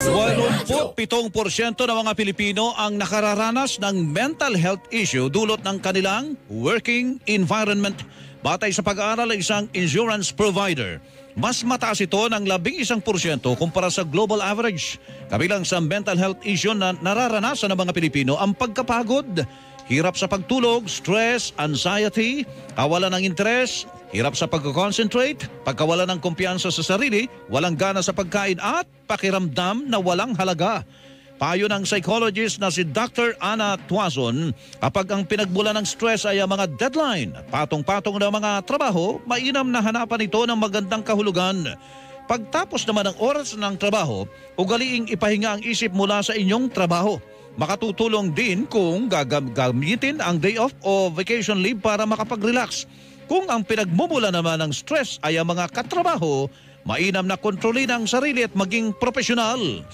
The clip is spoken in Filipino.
87% ng mga Pilipino ang nakararanas ng mental health issue dulot ng kanilang working environment. Batay sa pag-aaral ng isang insurance provider, mas mataas ito ng 11% kumpara sa global average. Kabilang sa mental health issue na nararanasan ng mga Pilipino ang pagkapagod, hirap sa pagtulog, stress, anxiety, kawalan ng interes, hirap sa pag-concentrate, pagkawalan ng kumpiyansa sa sarili, walang gana sa pagkain at pakiramdam na walang halaga. Payo ng psychologist na si Dr. Ana Tuazon, kapag ang pinagmula ng stress ay ang mga deadline at patong-patong na mga trabaho, mainam na hanapan ito ng magandang kahulugan. Pagtapos naman ng oras ng trabaho, ugaliing ipahinga ang isip mula sa inyong trabaho. Makatutulong din kung gagamitin ang day off o vacation leave para makapag-relax. Kung ang pinagmumula naman ng stress ay ang mga katrabaho, mainam na kontrolin ang sarili at maging profesional.